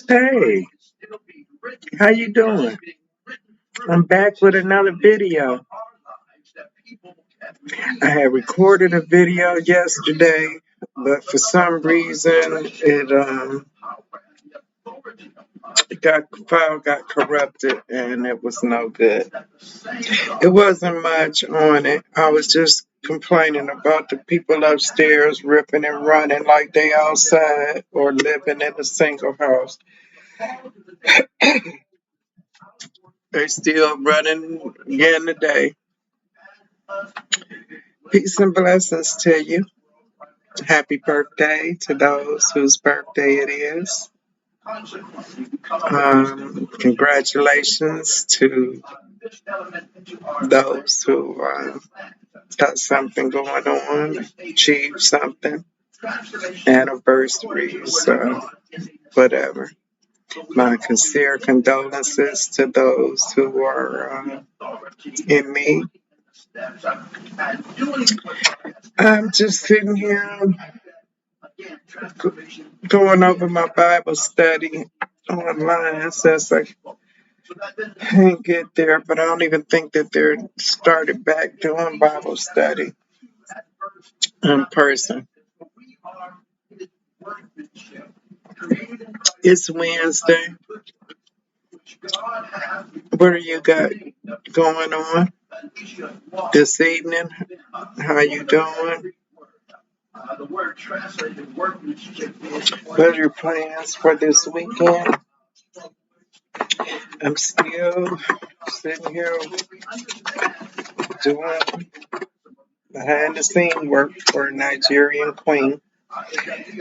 Hey, how you doing? I'm back with another video. I had recorded a video yesterday, but for some reason file got corrupted and it was no good. It wasn't much on it. I was just complaining about the people upstairs ripping and running like they outside or living in a single house. They still running again today. Peace and blessings to you. Happy birthday to those whose birthday it is. Congratulations to those who got something going on, achieved something, anniversaries, whatever. My sincere condolences to those who are in me. I'm just sitting here going over my Bible study online since I can't get there, but I don't even think that they're started back doing Bible study in person. It's Wednesday. What do you got going on this evening? How you doing? What are your plans for this weekend? I'm still sitting here doing behind the scene work for a Nigerian queen.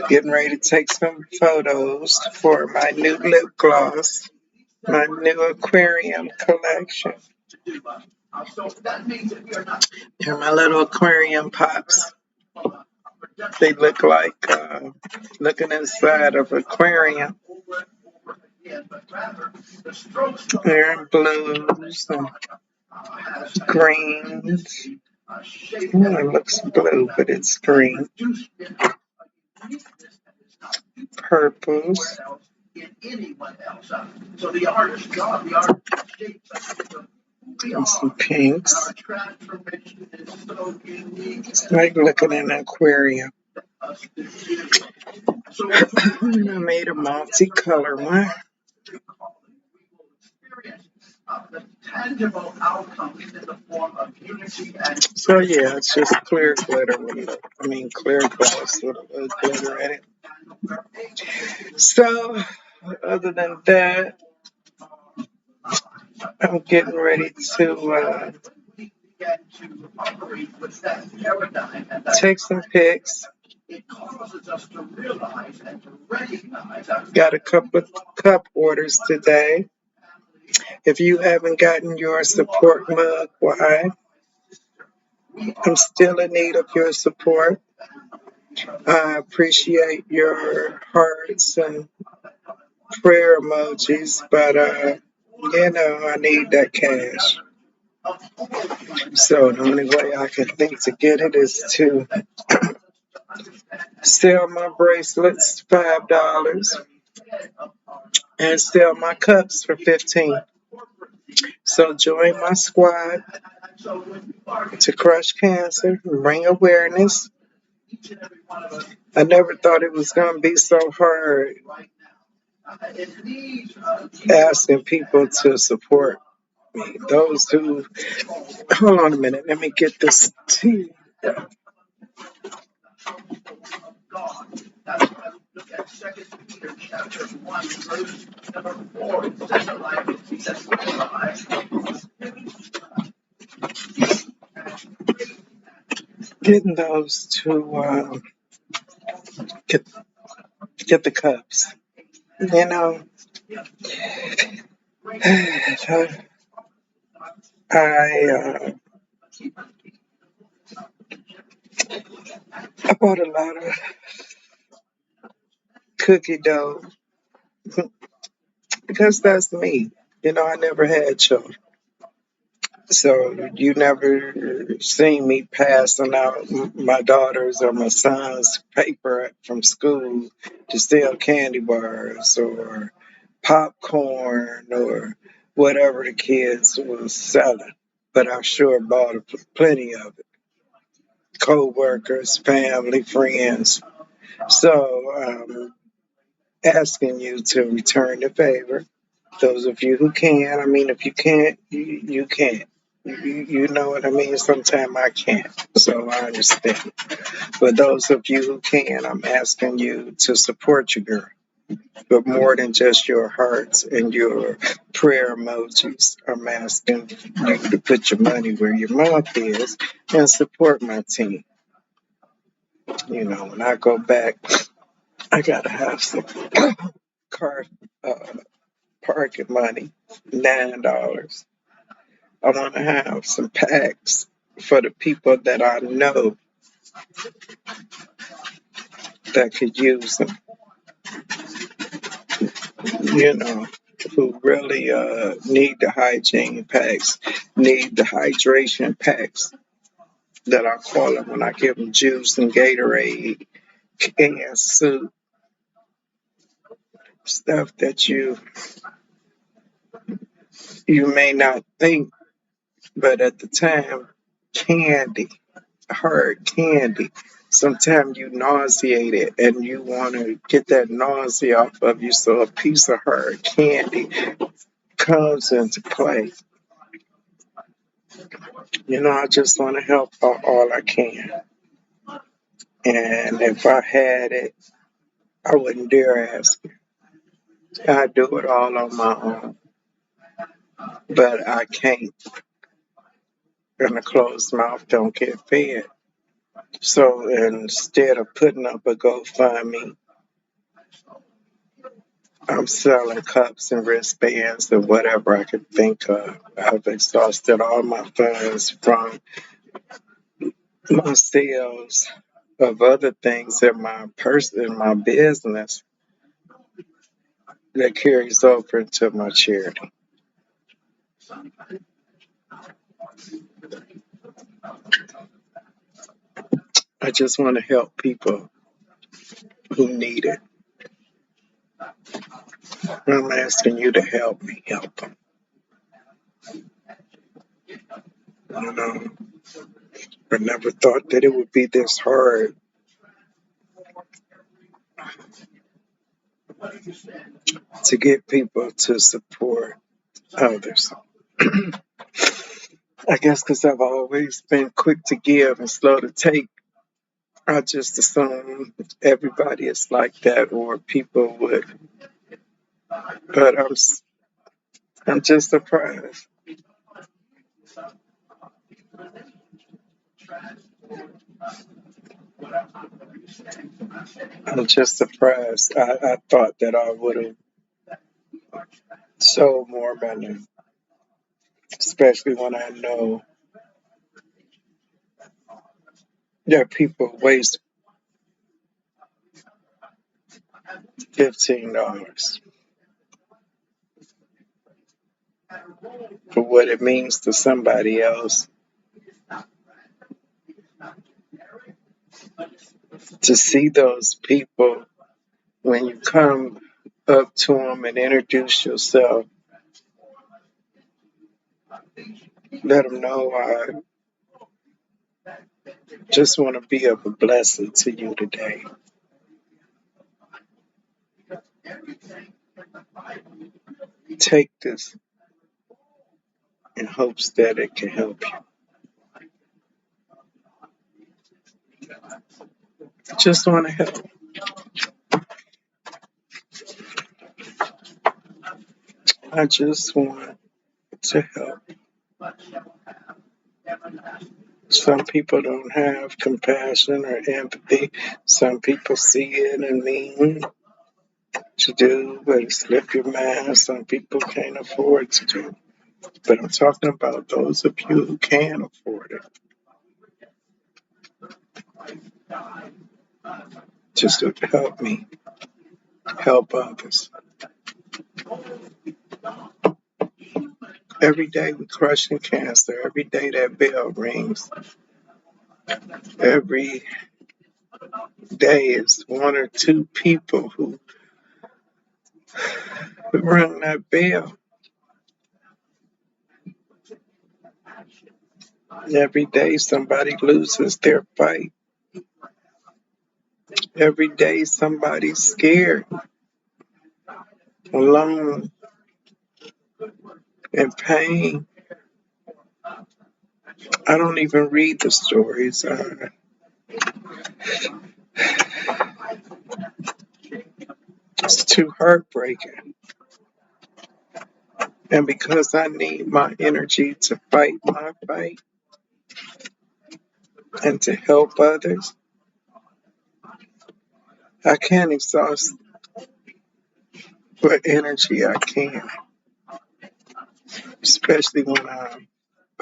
Getting ready to take some photos for my new lip gloss, my new aquarium collection. They're my little aquarium pops. They look like looking inside of an aquarium. They're in blues and greens. It looks blue, but it's green. Purples. And some pinks. It's like looking in an aquarium. I made a multicolor one. So yeah, it's just clear glitter clear gloss with a little glitter in it. So other than that, I'm getting ready to take some pics. Got a couple of cup orders today. If you haven't gotten your support mug, why? I'm still in need of your support. I appreciate your hearts and prayer emojis, but I need that cash. So the only way I can think to get it is to sell my bracelets $5 and sell my cups for $15. So join my squad to crush cancer, bring awareness. I never thought it was going to be so hard asking people to support me. Those who, hold on a minute, let me get this tea. Getting those to get the cups. You know, I bought a lot of cookie dough because that's me. I never had children. So you never seen me passing out my daughter's or my son's paper from school to sell candy bars or popcorn or whatever the kids was selling. But I sure bought plenty of it. Co-workers, family, friends. So asking you to return the favor. Those of you who can, I mean, if you can't, you can't. You know what I mean? Sometimes I can't, so I understand. But those of you who can, I'm asking you to support your girl. But more than just your hearts and your prayer emojis, I'm asking you to put your money where your mouth is and support my team. You know, when I go back, I gotta have some car uh, parking money, $9. I want to have some packs for the people that I know that could use them, you know, who really need the hygiene packs, need the hydration packs that I call them when I give them juice and Gatorade, canned soup, stuff that you may not think, but at the time, candy. Hard candy. Sometimes you nauseated and you want to get that nausea off of you, so a piece of hard candy comes into play. You know, I just want to help all I can. And if I had it, I wouldn't dare ask you. I'd do it all on my own. But I can't. And a closed mouth don't get fed. So instead of putting up a GoFundMe, I'm selling cups and wristbands and whatever I could think of. I've exhausted all my funds from my sales of other things in my business that carries over into my charity. I just want to help people who need it. I'm asking you to help me help them. You know, I never thought that it would be this hard to get people to support others. I guess because I've always been quick to give and slow to take. I just assume everybody is like that, or people would. But I'm just surprised. I'm just surprised. I thought that I would have sold more money, especially when I know that people waste $15 for what it means to somebody else to see those people when you come up to them and introduce yourself. Let them know I just want to be of a blessing to you today. Take this in hopes that it can help you. Just want to help. I just want to help. Some people don't have compassion or empathy. Some people see it and mean to do, but slip your mind. Some people can't afford to do. But I'm talking about those of you who can afford it. Just to help me, help others. Every day we crushing cancer. Every day that bell rings. Every day is one or two people who rung that bell. Every day somebody loses their fight. Every day somebody's scared, alone, in pain. I don't even read the stories. It's too heartbreaking. And because I need my energy to fight my fight and to help others, I can't exhaust what energy I can, especially when I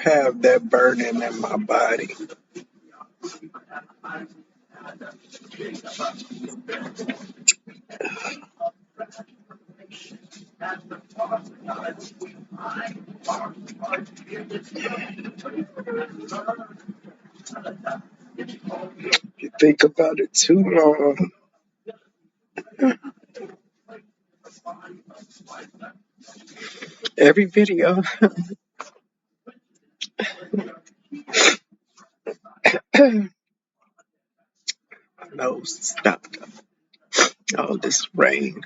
have that burden in my body. If you think about it too long, every video knows stop all this rain.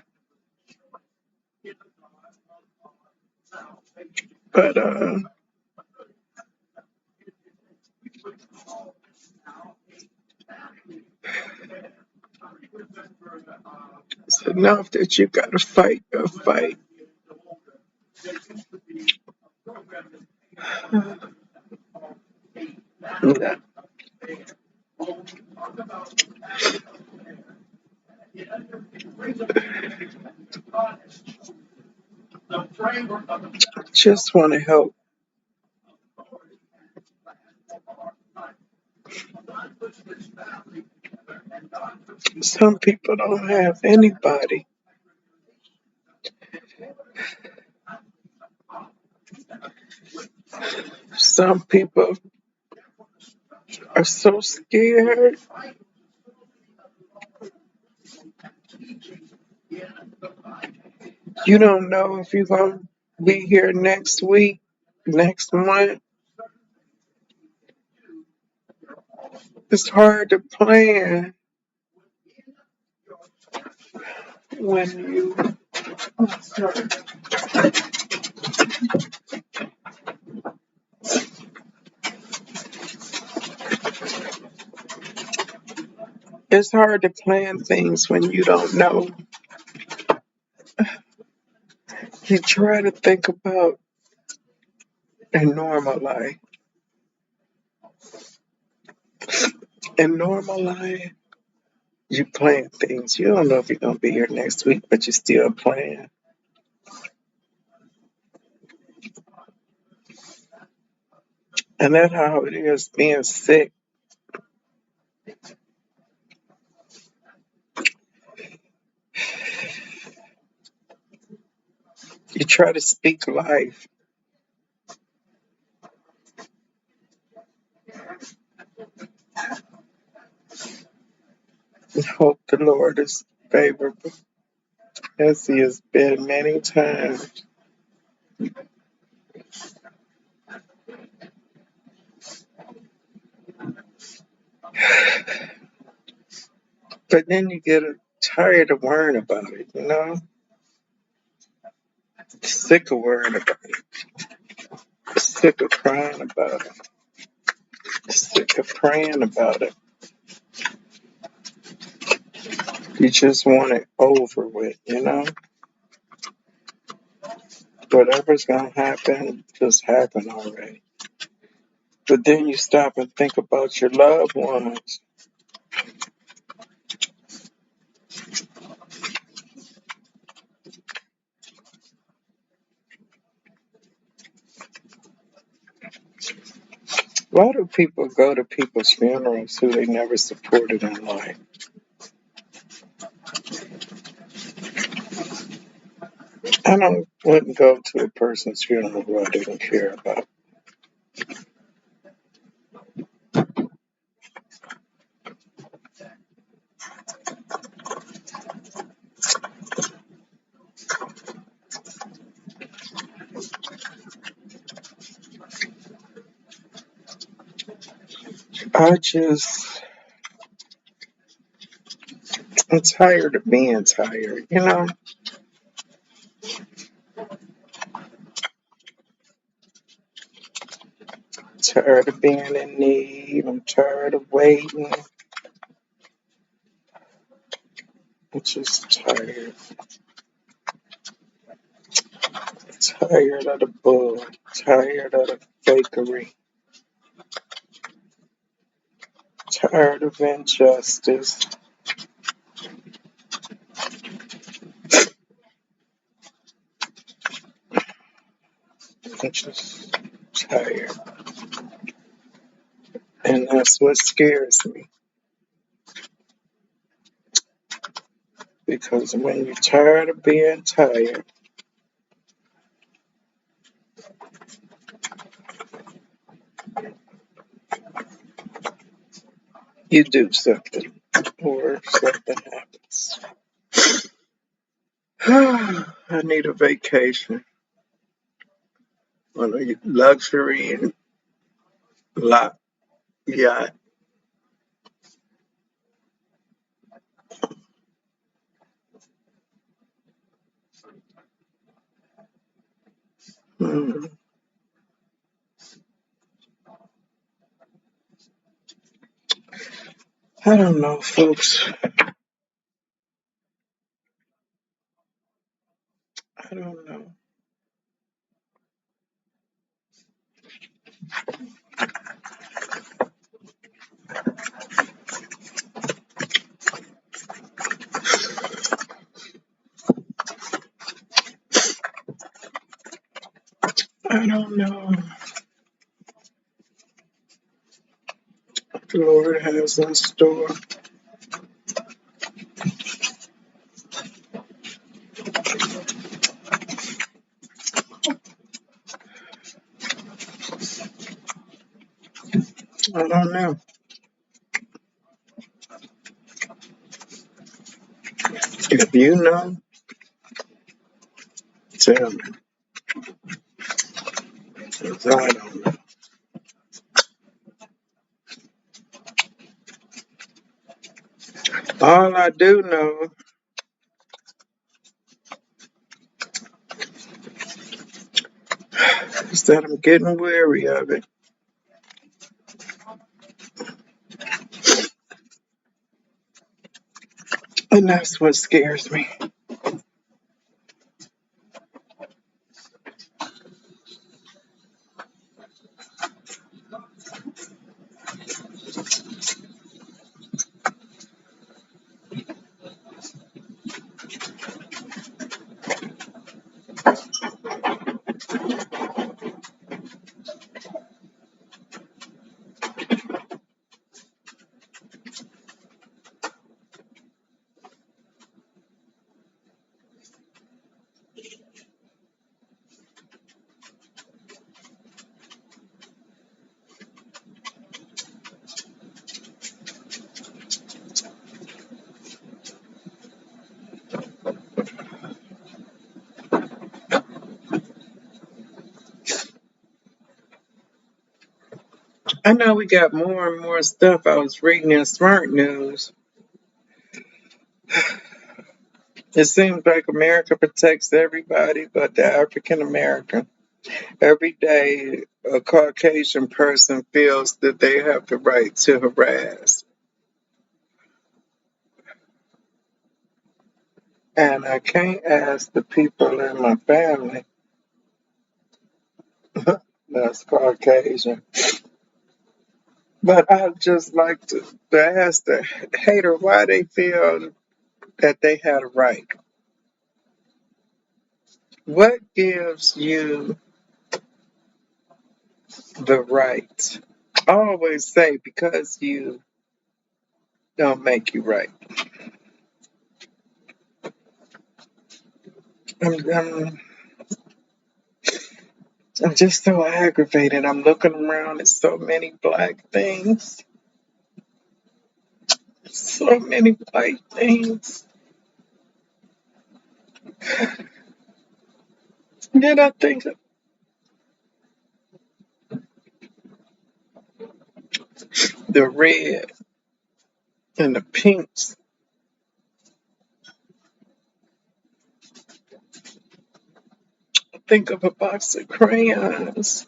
But it's enough that you gotta fight your fight. I just want to help. Some people don't have anybody. Some people are so scared. You don't know if you're going to be here next week, next month. It's hard to plan when you. It's hard to plan things when you don't know. You try to think about a normal life. In normal life, you plan things. You don't know if you're going to be here next week, but you still plan. And that's how it is being sick. You try to speak life and hope the Lord is favorable, as He has been many times. But then you get tired of worrying about it, you know? Sick of worrying about it. Sick of crying about it. Sick of praying about it. You just want it over with, you know? Whatever's going to happen, just happen already. But then you stop and think about your loved ones. Why do people go to people's funerals who they never supported in life? I wouldn't go to a person's funeral who I didn't care about. I'm tired of being tired, you know? Tired of being in need. I'm tired of waiting. I'm just tired. Tired of the bull. Tired of the fakery. Tired of injustice. I'm just tired. And that's what scares me. Because when you're tired of being tired, you do something. Or something happens. I need a vacation on a luxury and lot yacht. Hmm. I don't know, folks. I don't know. I don't know what the Lord has in store. I don't know. If you know, tell me. 'Cause I don't know. All I do know is that I'm getting weary of it. And that's what scares me. I know we got more and more stuff. I was reading in Smart News. It seems like America protects everybody but the African American. Every day, a Caucasian person feels that they have the right to harass. And I can't ask the people in my family that's Caucasian. But I'd just like to ask the hater why they feel that they had a right. What gives you the right? I always say because you don't make you right. I'm, I'm just so aggravated. I'm looking around at so many black things, so many white things. Then I think of the red and the pinks. I think of a box of crayons.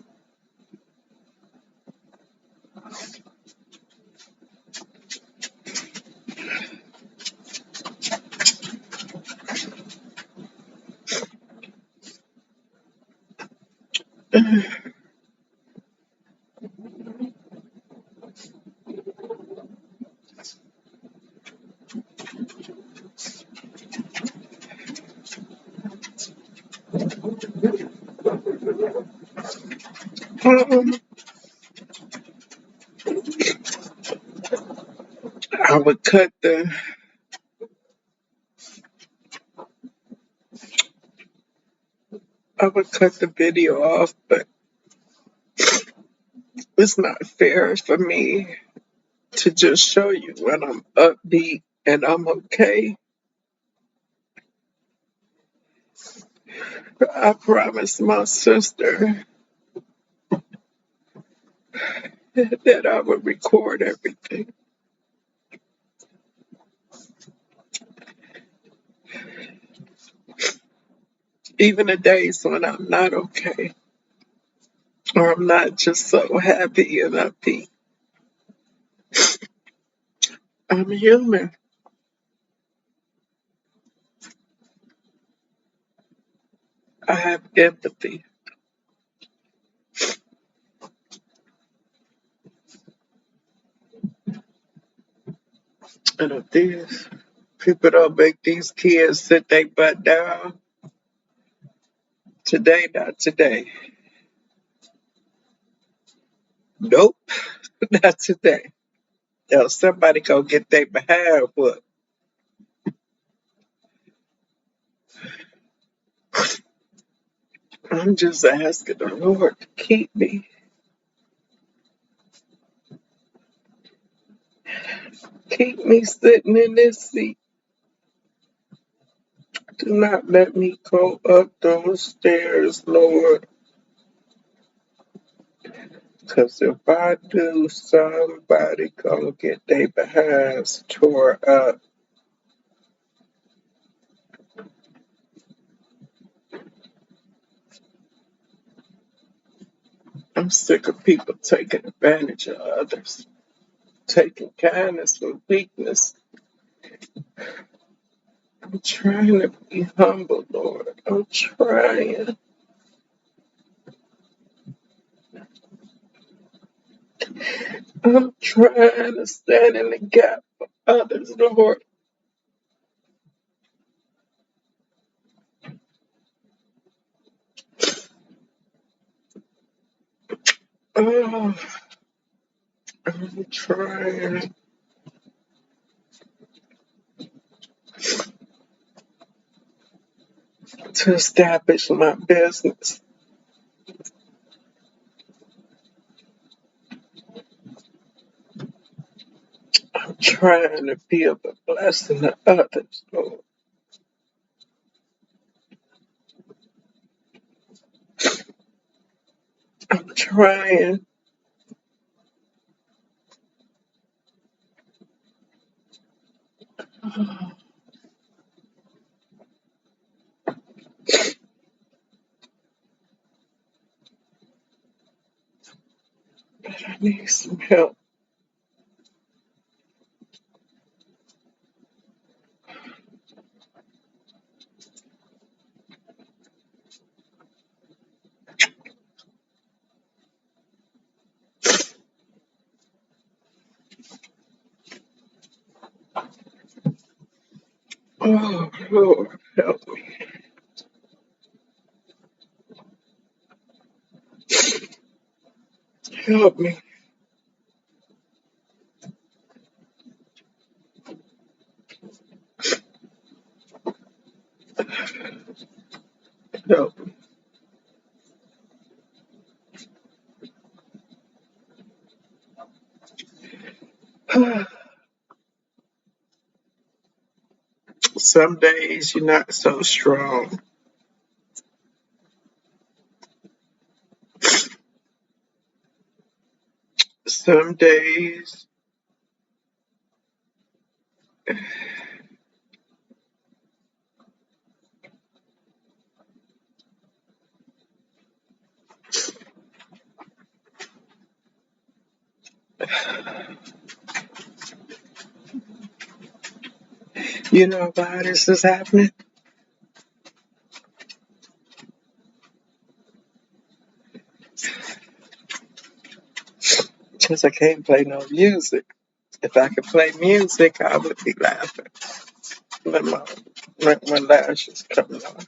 Um, I would cut the I would cut the video off, but it's not fair for me to just show you when I'm upbeat and I'm okay. I promised my sister that I would record everything, even the days when I'm not okay or I'm not just so happy and upbeat. I'm human. I have empathy. And if these people don't make these kids sit their butt down, today, not today. Nope, not today. Else somebody gonna get their behind whooped. I'm just asking the Lord to keep me sitting in this seat. Do not let me go up those stairs, Lord. Because if I do, somebody gonna get their behinds tore up. I'm sick of people taking advantage of others, taking kindness for weakness. I'm trying to be humble, Lord. I'm trying. I'm trying to stand in the gap for others, Lord. Oh, I'm trying to establish my business. I'm trying to be of a blessing to others, Lord. I'm trying. But I need some help. Oh, Lord, help me. Help me. help me. Some days you're not so strong. Some days, you know why this is happening? Because I can't play no music. If I could play music, I would be laughing. When my lashes coming on.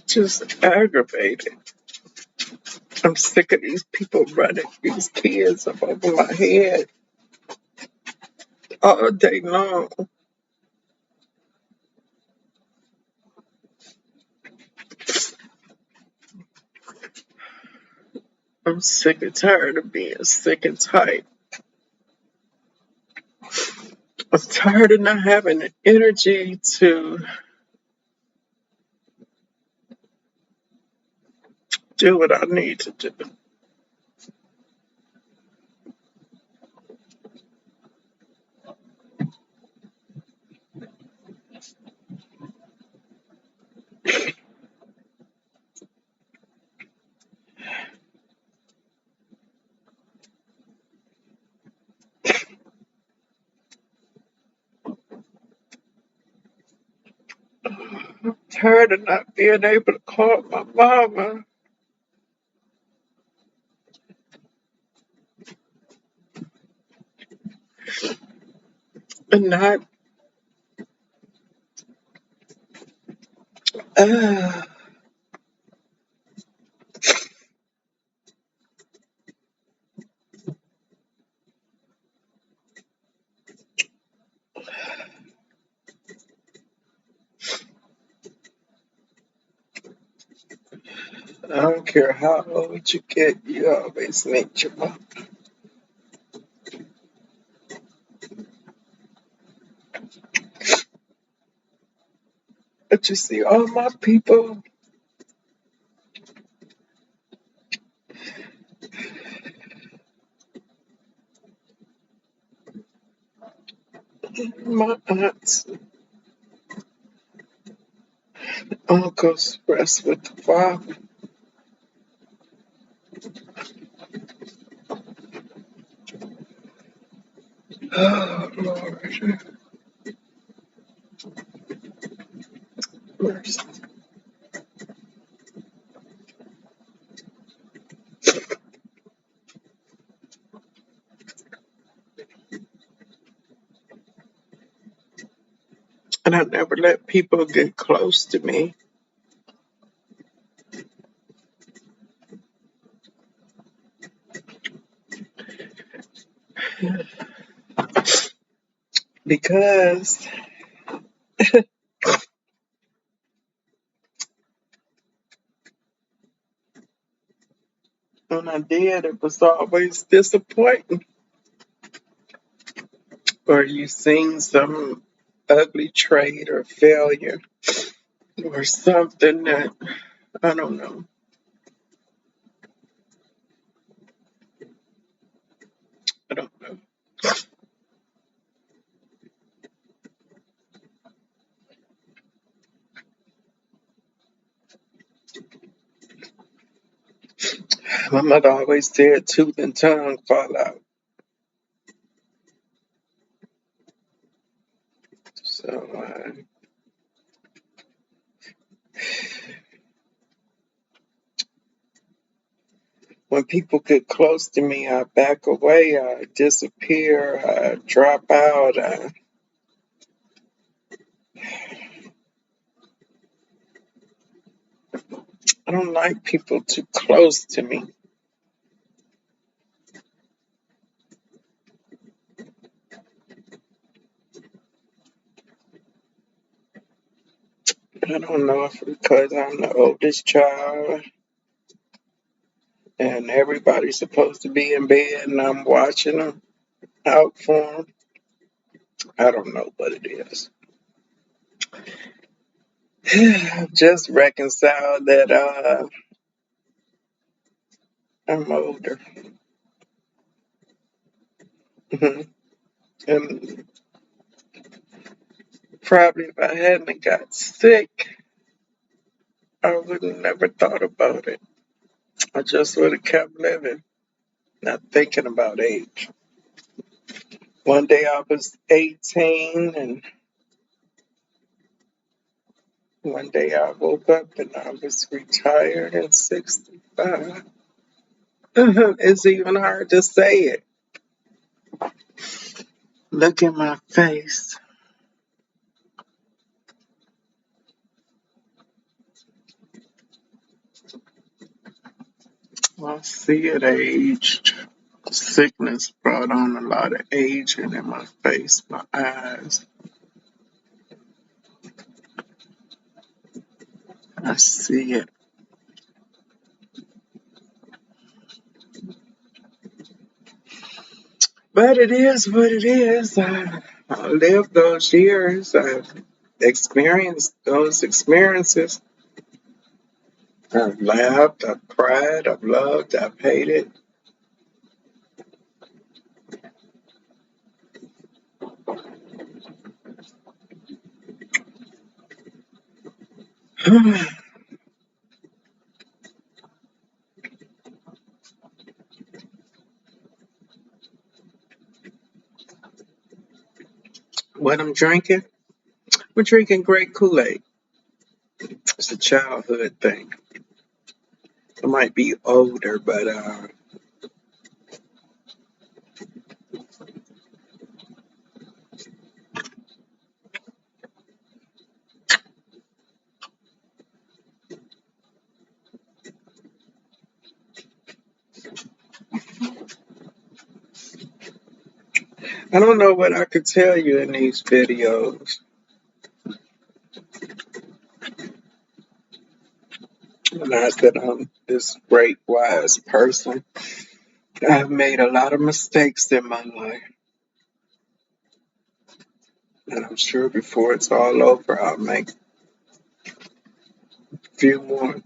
Just aggravated. I'm sick of these people running these kids up over my head all day long. I'm sick and tired of being sick and tight. I'm tired of not having the energy to do what I need to do. I'm tired of not being able to call my mama and not. Uh, I don't care how old you get, you always need your mom. But you see, all my people, my aunts, uncles rest with the Father. Oh, Lord, mercy. And I never let people get close to me because when I did, it was always disappointing. Or you seen some ugly trait or failure or something that, I don't know. I don't know. My mother always said tooth and tongue fall out. So When people get close to me, I back away, I disappear, I drop out. I don't like people too close to me. I don't know if because I'm the oldest child and everybody's supposed to be in bed and I'm watching them out for them. I don't know what it is. Just reconcile that I'm older. And probably if I hadn't got sick, I would have never thought about it. I just would have kept living, not thinking about age. One day I was 18, and one day I woke up and I was retired at 65. It's even hard to say it. Look at my face. I see it aged. Sickness brought on a lot of aging in my face, my eyes. I see it. But it is what it is. I lived those years. I've experienced those experiences. I've laughed, I've cried, I've loved, I've hated. What I'm drinking? We're drinking great Kool-Aid. It's a childhood thing. I might be older, but I don't know what I could tell you in these videos. Not that I'm this great, wise person. I've made a lot of mistakes in my life. And I'm sure before it's all over, I'll make a few more.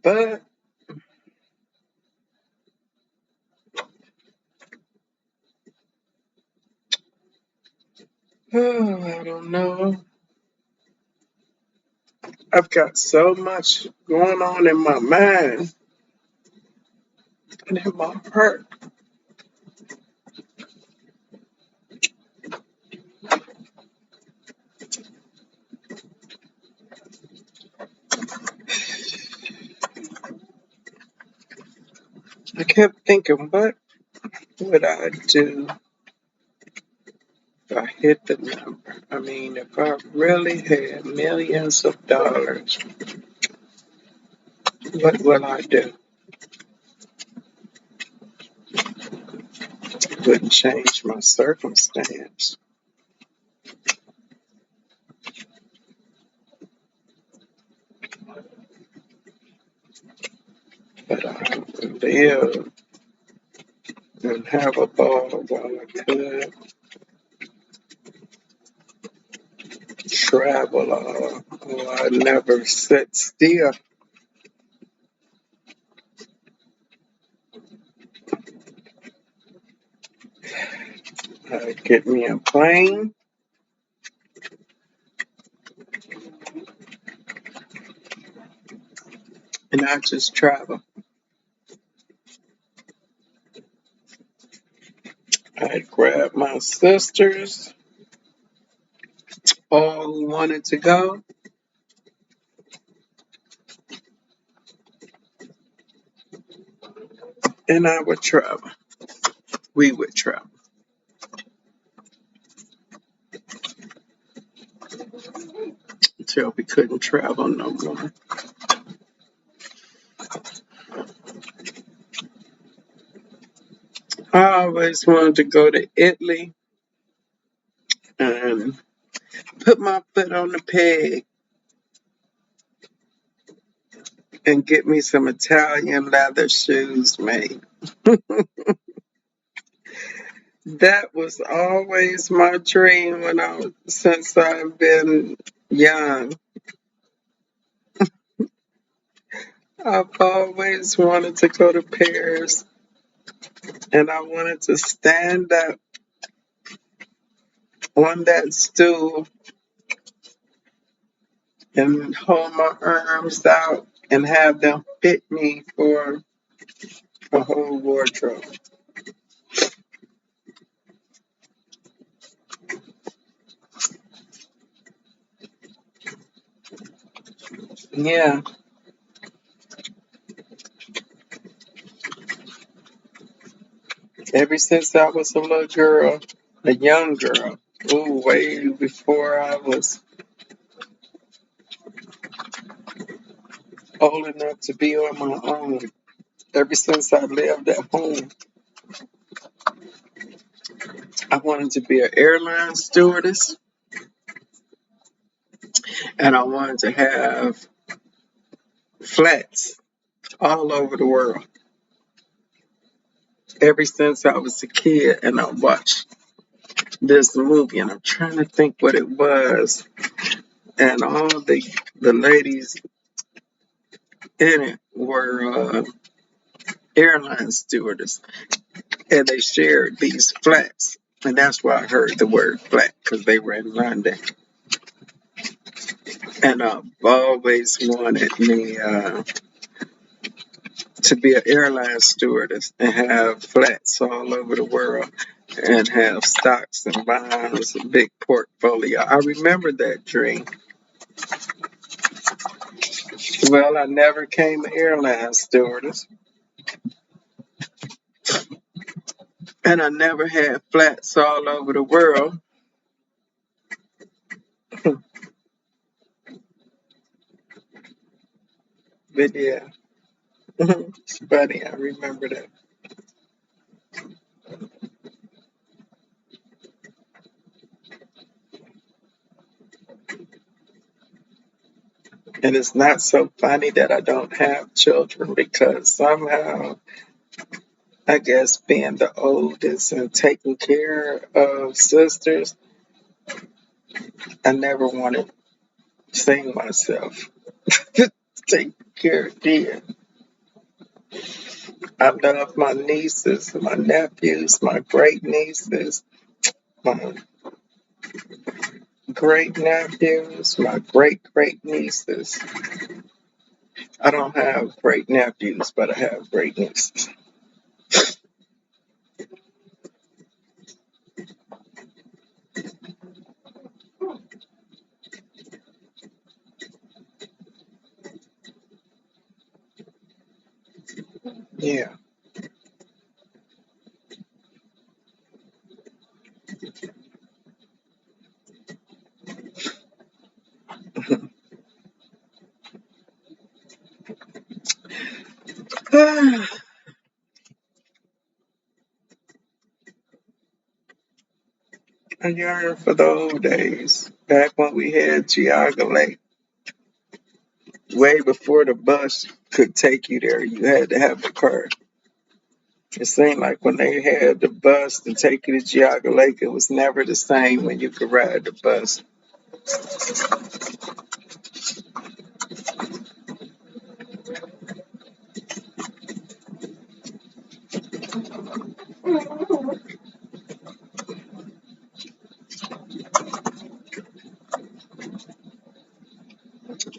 But oh, I don't know. I've got so much going on in my mind and in my heart. I kept thinking, what would I do if I hit the number? I mean, if I really had millions of dollars, what will I do? It wouldn't change my circumstance, but I would live and have a ball while I could travel. I never sit still. I'd get me a plane and I just travel. I'd grab my sisters, all who wanted to go, and I would travel. We would travel until we couldn't travel no more. I always wanted to go to Italy and put my foot on the peg and get me some Italian leather shoes made. That was always my dream since I've been young. I've always wanted to go to Paris and I wanted to stand up on that stool and hold my arms out and have them fit me for a whole wardrobe. Yeah, ever since I was a little girl, a young girl, ooh, way before I was old enough to be on my own, ever since I lived at home, I wanted to be an airline stewardess and I wanted to have flats all over the world. Ever since I was a kid and I watched this movie and I'm trying to think what it was, and all the ladies in it were airline stewardess and they shared these flats. And that's why I heard the word flat, because they were in London. And I've always wanted me to be an airline stewardess and have flats all over the world and have stocks and bonds, a big portfolio. I remember that dream. Well, I never came an airline stewardess and I never had flats all over the world. But yeah, it's funny. I remember that. And it's not so funny that I don't have children because somehow, I guess, being the oldest and taking care of sisters, I never wanted to sing myself. Take care of kids. I love my nieces, my nephews, my great nieces, my great nephews, my great great nieces. I don't have great nephews, but I have great nieces. Yeah. I yearn for the old days, back when we had Geauga Lake, way before the bus could take you there. You had to have a car. It seemed like when they had the bus to take you to Geauga Lake, it was never the same when you could ride the bus.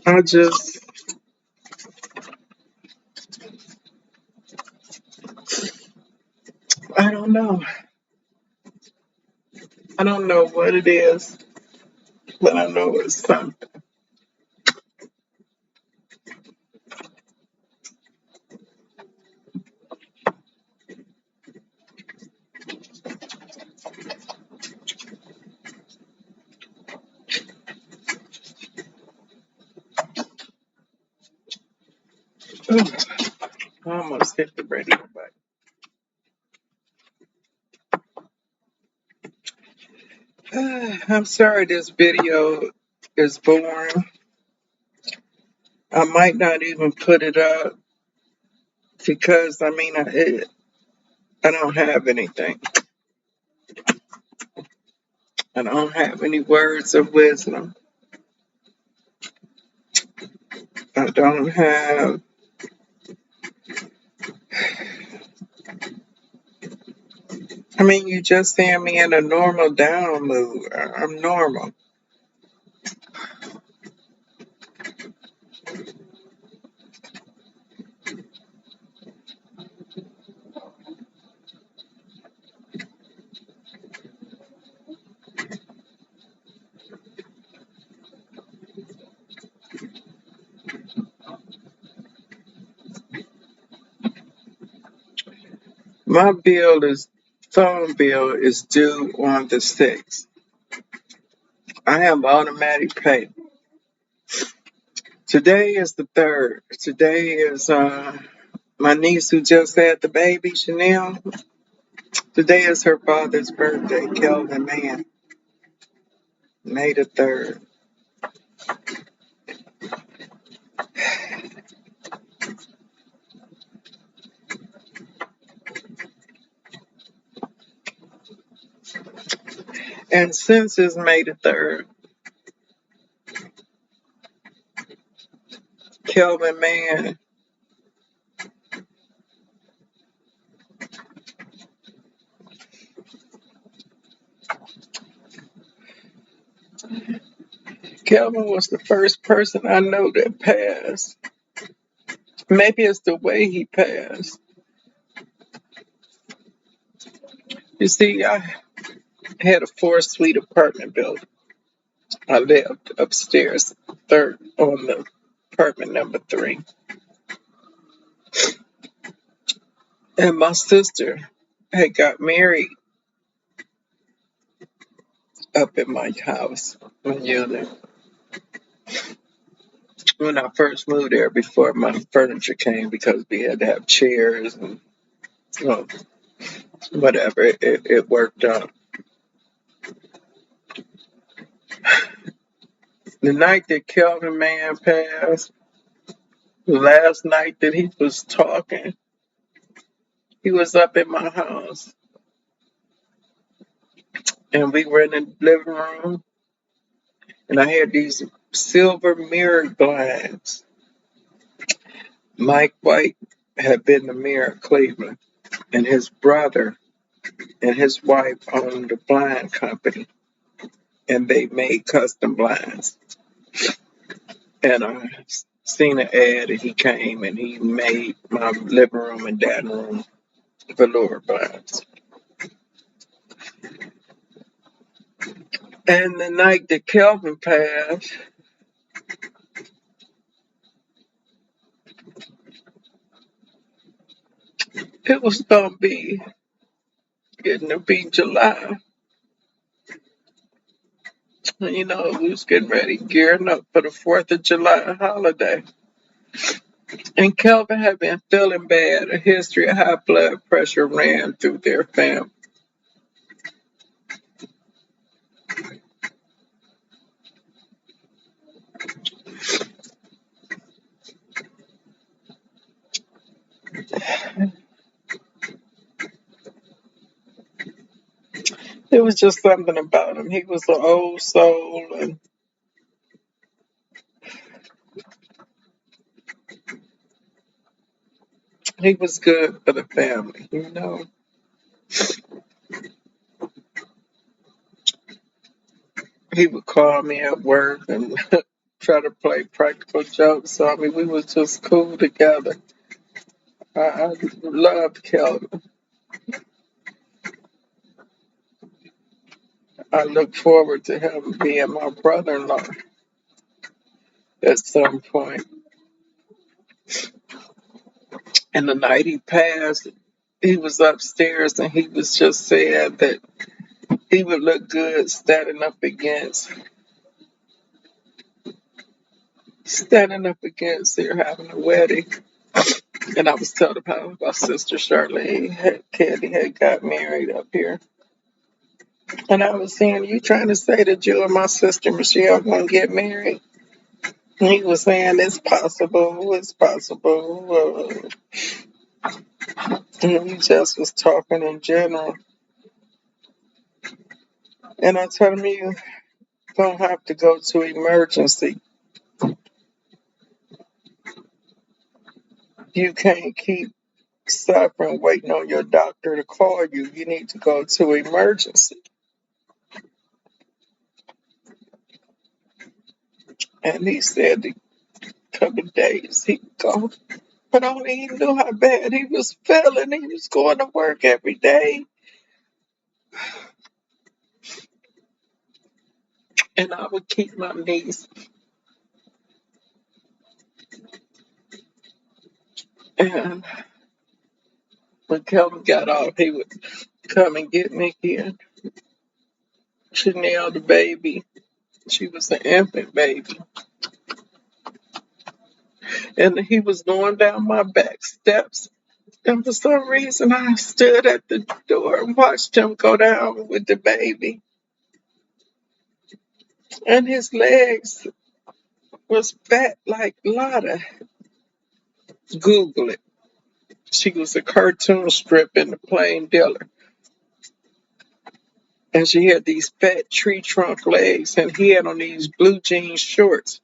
I just, I don't know. I don't know what it is, but I know it's something. Ooh, I almost hit the radio button. I'm sorry this video is boring. I might not even put it up because, I don't have anything. I don't have any words of wisdom. I don't have, you just seeing me in a normal down mood. I'm normal. My phone bill is due on the 6th. I have automatic pay. Today is the 3rd. Today is my niece who just had the baby, Chanel. Today is her father's birthday, Kelvin Mann, May the 3rd. And since it's May the 3rd, Kelvin Mann Kelvin was the first person I know that passed. Maybe it's the way he passed. You see, I had a 4-suite apartment building. I lived upstairs, third on the apartment number 3. And my sister had got married up in my house, my unit, when I first moved there before my furniture came because we had to have chairs and well, whatever. It worked out. The night that Kelvin Mann passed, the last night that he was talking, he was up in my house and we were in the living room and I had these silver mirror blinds. Mike White had been the mayor of Cleveland and his brother and his wife owned a blind company and they made custom blinds. And I seen an ad and he came and he made my living room and dining room velour blinds. And the night that Kelvin passed, it was gonna be getting to be July. And, we was getting ready, gearing up for the 4th of July holiday. And Kelvin had been feeling bad. A history of high blood pressure ran through their family. It was just something about him. He was an old soul and he was good for the family. He would call me at work and try to play practical jokes on me. We was just cool together. I loved Kelvin. I look forward to him being my brother-in-law at some point. And the night he passed, he was upstairs and he was just saying that he would look good standing up against here having a wedding. And I was telling how my sister Candy had got married up here. And I was saying, you trying to say that you and my sister Michelle gonna get married? And he was saying, it's possible, it's possible. And he just was talking in general. And I told him, you don't have to go to emergency. You can't keep suffering waiting on your doctor to call you. You need to go to emergency. And he said a couple of days he'd go. But only he knew how bad he was feeling. He was going to work every day. And I would keep my niece. And when Kelvin got off, he would come and get Mickey and Chanel, the baby. She was an infant baby. And he was going down my back steps. And for some reason, I stood at the door and watched him go down with the baby. And his legs was fat like Lotta. Google it. She was a cartoon strip in the Plain Dealer. And she had these fat tree trunk legs, and he had on these blue jean shorts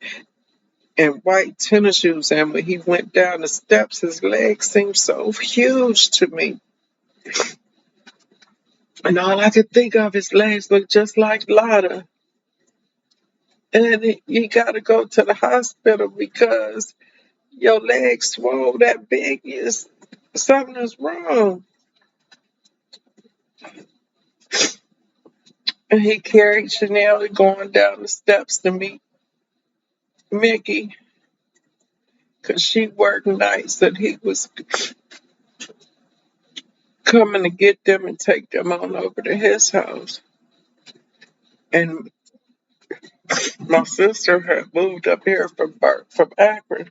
and white tennis shoes. And when he went down the steps, his legs seemed so huge to me. And all I could think of, his legs looked just like Lotta. And you got to go to the hospital because your legs swole that big. Something is wrong. And he carried Chanel going down the steps to meet Mickey because she worked nights and he was coming to get them and take them on over to his house. And my sister had moved up here from Akron.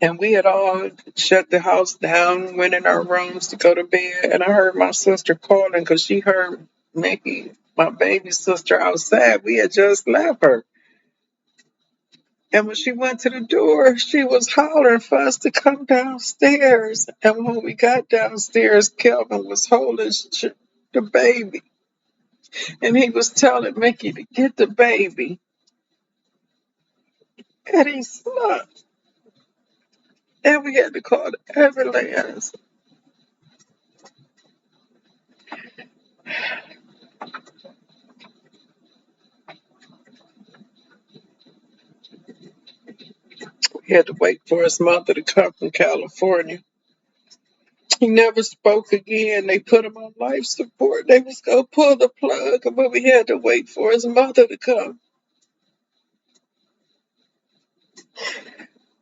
And we had all shut the house down, went in our rooms to go to bed. And I heard my sister calling because she heard Mickey, my baby sister, outside. We had just left her. And when she went to the door, she was hollering for us to come downstairs. And when we got downstairs, Kelvin was holding the baby. And he was telling Mickey to get the baby. And he slumped. And we had to call the ambulance. We had to wait for his mother to come from California. He never spoke again. They put him on life support. They was going to pull the plug, but we had to wait for his mother to come.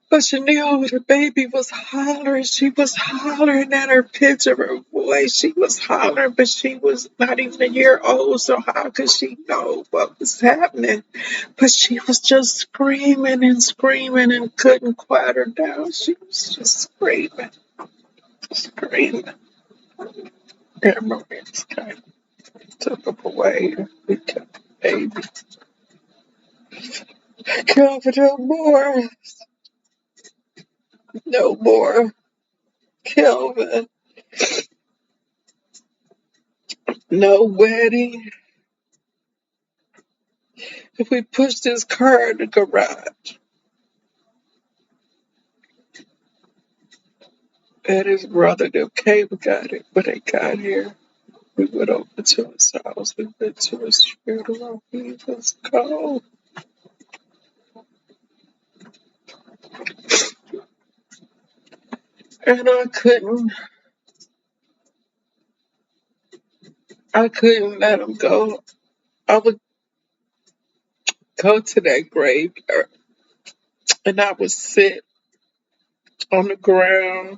But Chanel, the baby, was hollering. She was hollering at her pitch of her voice. She was hollering, but she was not even a year old, so how could she know what was happening? But she was just screaming and screaming and couldn't quiet her down. She was just screaming, screaming. And Maria's came, took him away. We kept the baby. Covered no more. No more. Kelvin. No wedding. If we pushed his car in the garage, and his brother, them came and got it. When they got here, we went over to his house. We went to his funeral. He was cold. And I couldn't let him go. I would go to that graveyard and I would sit on the ground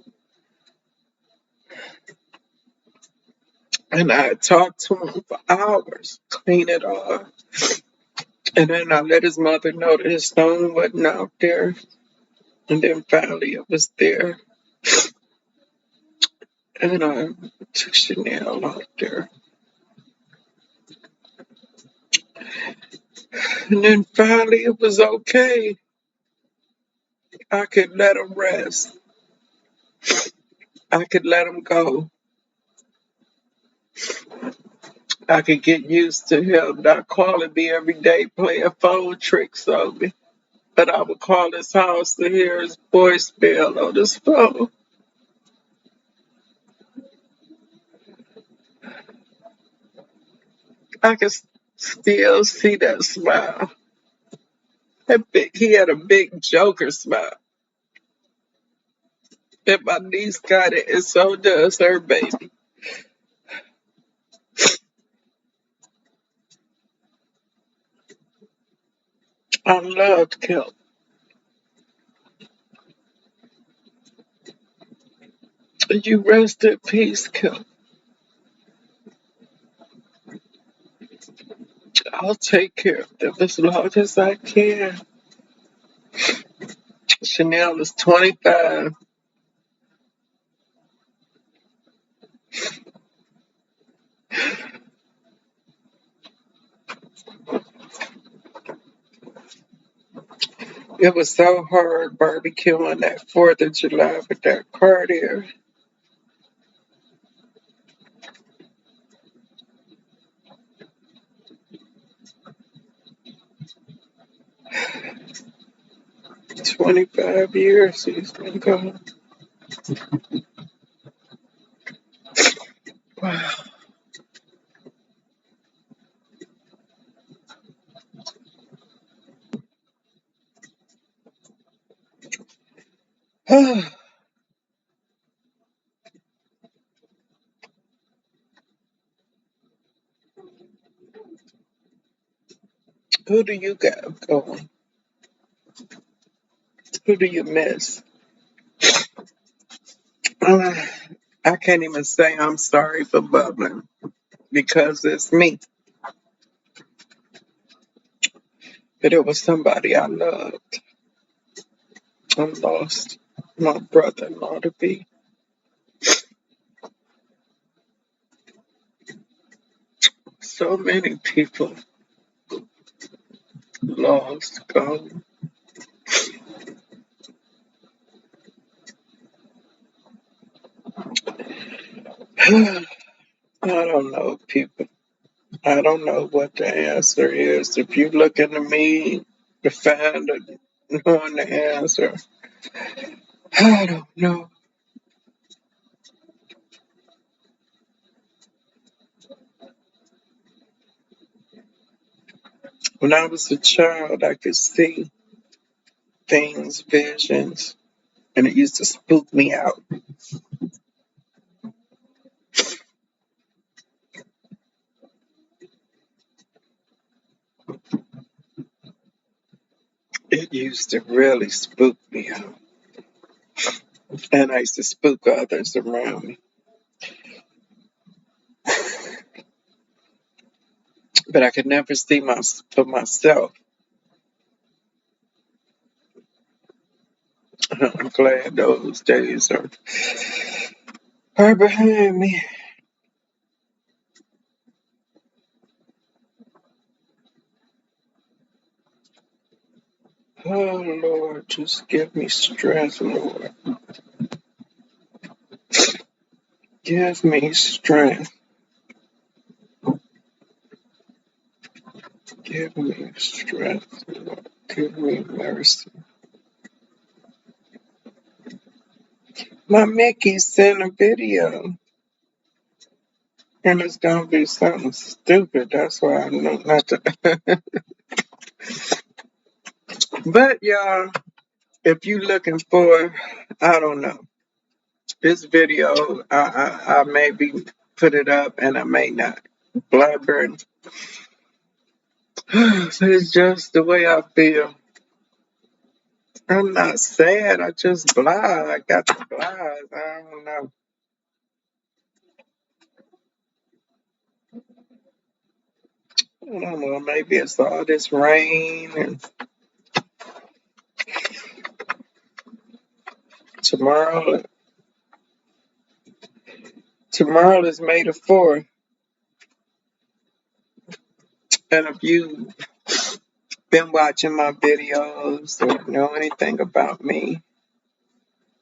and I'd talk to him for hours, clean it off. And then I let his mother know that his stone wasn't out there. And then finally it was there. And I took Chanel out there. And then finally it was okay. I could let him rest. I could let him go. I could get used to him not calling me every day, playing phone tricks on me. But I would call his house to hear his voicemail on his phone. I could still see that smile. He had a big Joker smile. And my niece got it, and so does her baby. I loved Kim. You rest in peace, Kim. I'll take care of them as long as I can. Chanel is 25. It was so hard barbecuing that 4th of July with that car there. 25 years he's been gone. Wow. Who do you got going? Who do you miss? Uh, I can't even say I'm sorry for bubbling because it's me. But it was somebody I loved. I lost my brother-in-law to be. So many people lost, gone. I don't know, people. I don't know what the answer is. If you look into me to find knowing the answer, I don't know. When I was a child, I could see things, visions, and it used to spook me out. It used to really spook me out. And I used to spook others around me. But I could never see for myself. I'm glad those days are behind me. Oh, Lord, just give me strength, Lord. Give me strength. Give me strength, Lord. Give me mercy. My Mickey sent a video, and it's gonna be something stupid. That's why I know not to. But y'all, if you looking for, I don't know, this video, I maybe put it up, and I may not. Blackburn. It's just the way I feel. I'm not sad. I just blah. I got the blahs. I don't know. I don't know. Maybe it's all this rain and Tomorrow, tomorrow is May the 4th, and if you've been watching my videos or know anything about me,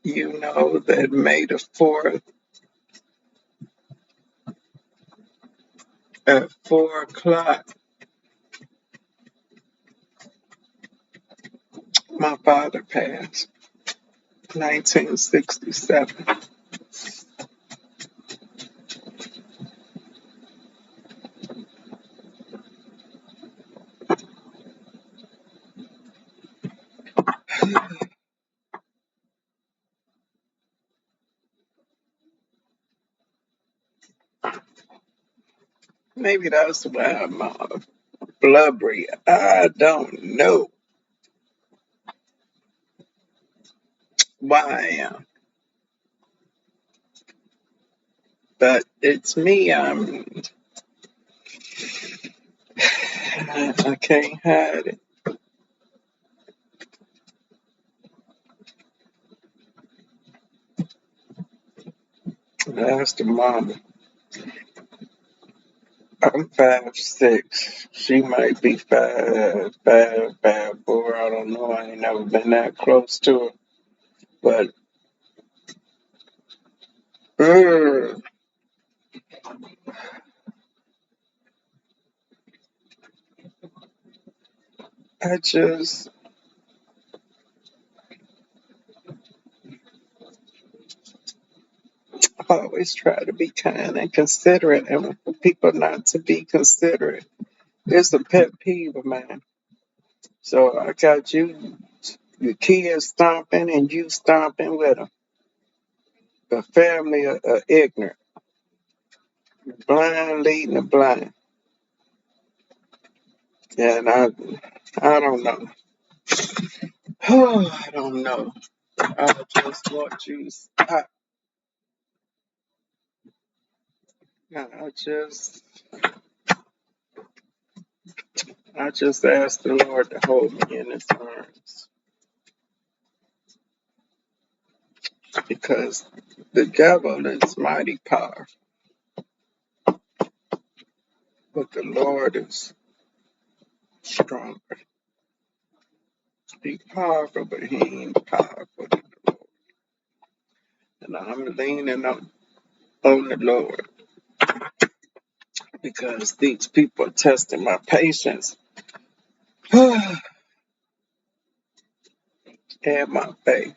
you know that May the 4th at 4 o'clock, my father passed, 1967. Maybe that's why I'm blubbery. I don't know why I am, but it's me. I can't hide it. That's the mama. I'm 5'6". She might be 5'4". I don't know. I ain't never been that close to her. But uh, I just always try to be kind and considerate, and for people not to be considerate, it's a pet peeve of mine. So I got you, your kids stomping, and you stomping with them. The family are ignorant, blind leading the blind, and I don't know. I don't know. I just want you. I just, I just ask the Lord to hold me in His arms because the devil is mighty powerful, but the Lord is stronger. He's powerful, but He ain't powerful. And I'm leaning on the Lord because these people are testing my patience and my faith.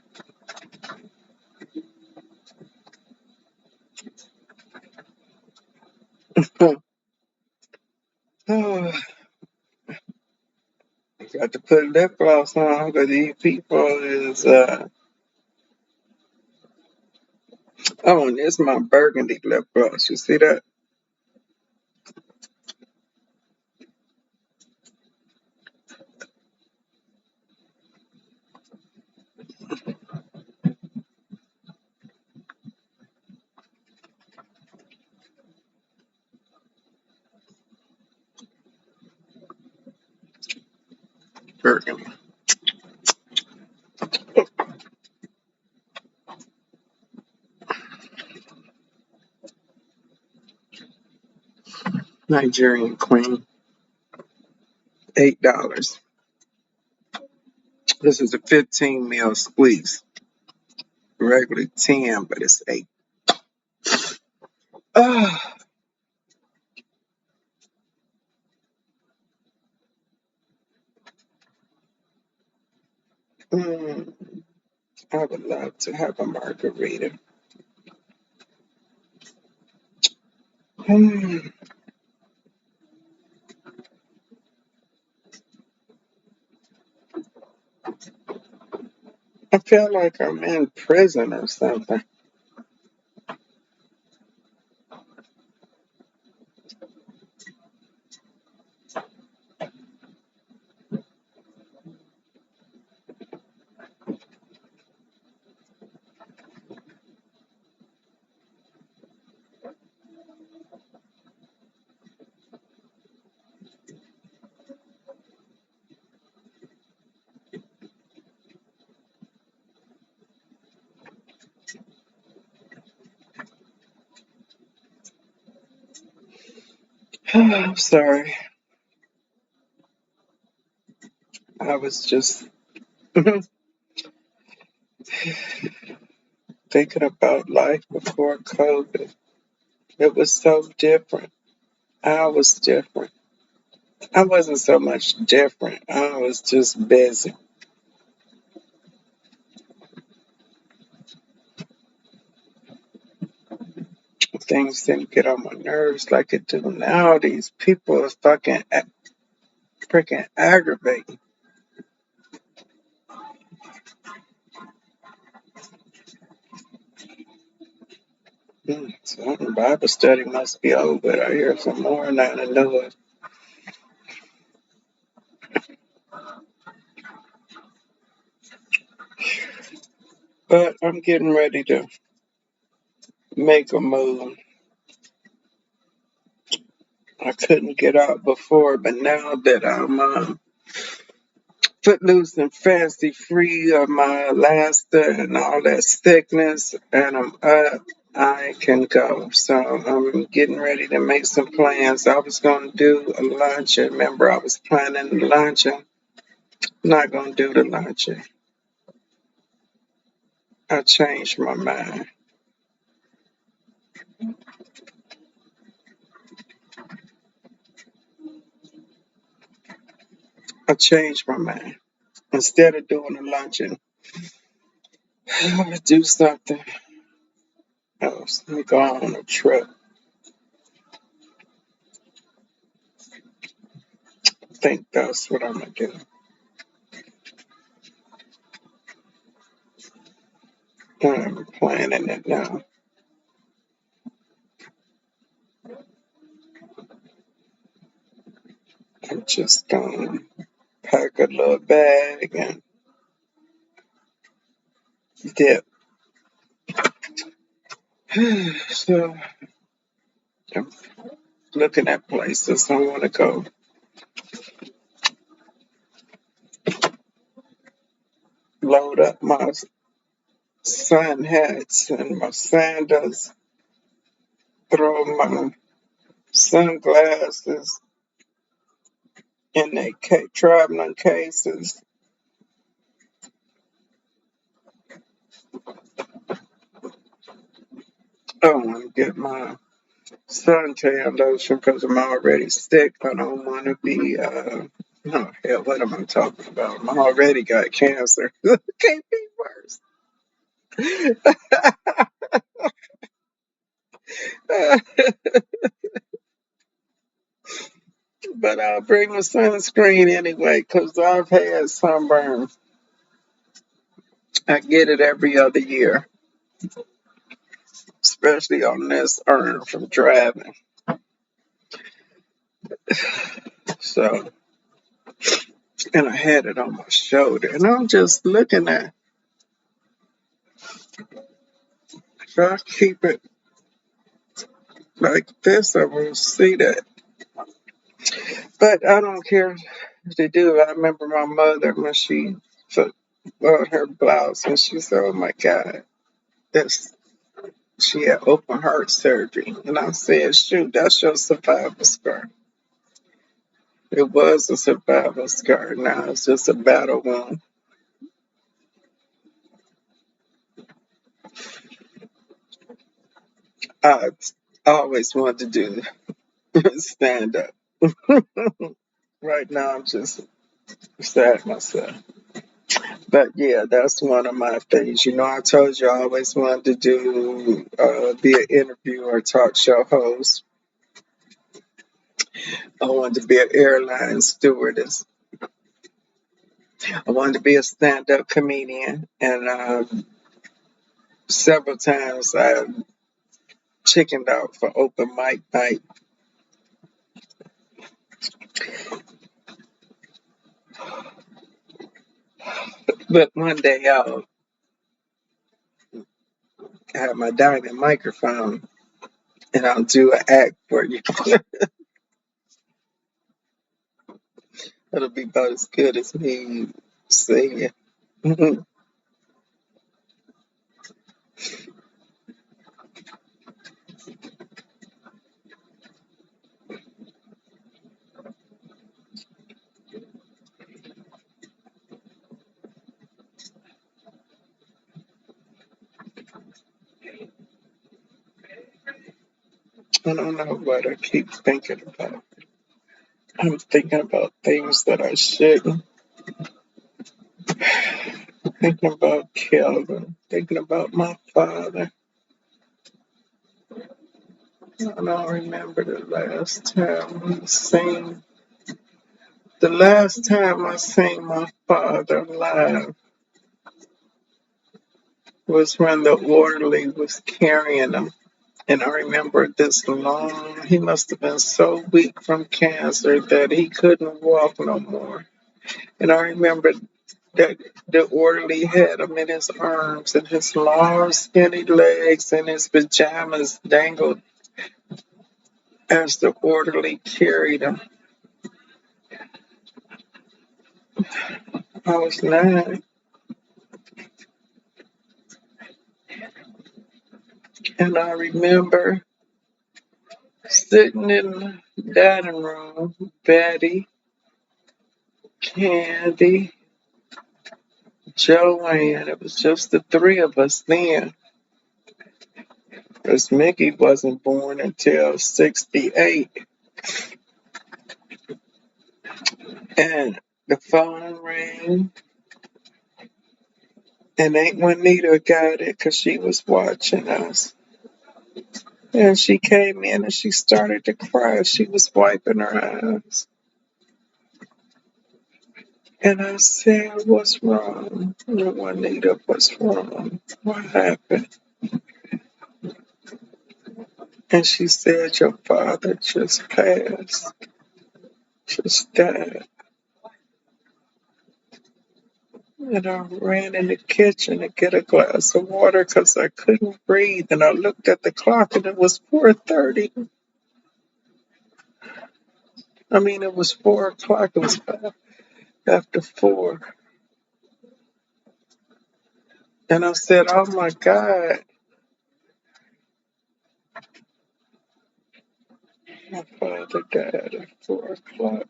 Got to put lip gloss on because these people is, oh, and it's my burgundy lip gloss. You see that? Burgundy. Nigerian queen, $8. This is a 15 mil squeeze. Regularly 10, but it's 8. Ah, mm, I would love to have a margarita. Mm, I feel like I'm in prison or something. I'm sorry. I was just thinking about life before COVID. It was so different. I was different. I wasn't so much different. I was just busy. Things didn't get on my nerves like it do now. These people are fucking freaking aggravating. So Bible study must be over. I hear some more now I know it. But I'm getting ready to make a move. I couldn't get out before, but now that I'm footloose and fancy free of my laughter and all that sickness, and I'm up, I can go. So I'm getting ready to make some plans. I was going to do a luncheon. Remember, I was planning the luncheon. Not going to do the luncheon. I changed my mind. I changed my mind. Instead of doing a luncheon, I'm going to do something else. Let me go on a trip. I think that's what I'm going to do. I'm planning it now. I'm just going to pack a little bag and dip. So I'm looking at places I want to go. Load up my sun hats and my sandals. Throw my sunglasses in their traveling cases. I want to get my suntan lotion because I'm already sick. I don't want to be, no, hell, what am I talking about? I already got cancer. Can't be worse. But I'll bring a sunscreen anyway because I've had sunburn. I get it every other year, especially on this arm from driving. So, and I had it on my shoulder. And I'm just looking at, if I keep it like this, I will see that. But I don't care if they do. I remember my mother when she put on her blouse and she said, oh my God, that's, she had open heart surgery. And I said, shoot, that's your survival scar. It was a survival scar. Now it's just a battle wound. I always wanted to do stand up. Right now, I'm just sad myself. But yeah, that's one of my things. You know, I told you I always wanted to do be an interviewer or talk show host. I wanted to be an airline stewardess. I wanted to be a stand-up comedian, and several times I chickened out for open mic night. But one day I'll have my diamond microphone and I'll do an act for you. It'll be about as good as me singing. I don't know what I keep thinking about. I'm thinking about things that I shouldn't. Thinking about Kelvin. Thinking about my father. I don't remember the last time I seen. The last time I seen my father live was when the orderly was carrying him. And I remember this long, he must have been so weak from cancer that he couldn't walk no more. And I remember that the orderly had him in his arms and his long, skinny legs and his pajamas dangled as the orderly carried him. I was 9, and I remember sitting in the dining room, Betty, Candy, Joanne. It was just the three of us then, because Mickey wasn't born until 68. And the phone rang, and Aunt Juanita got it because she was watching us. And she came in and she started to cry. She was wiping her eyes. And I said, "What's wrong?" And Juanita, "What's wrong? What happened?" And she said, "Your father just passed, just died." And I ran in the kitchen to get a glass of water because I couldn't breathe. And I looked at the clock and it was 4:30. I mean, it was 4 o'clock. It was 5 after 4. And I said, "Oh my God, my father died at 4 o'clock."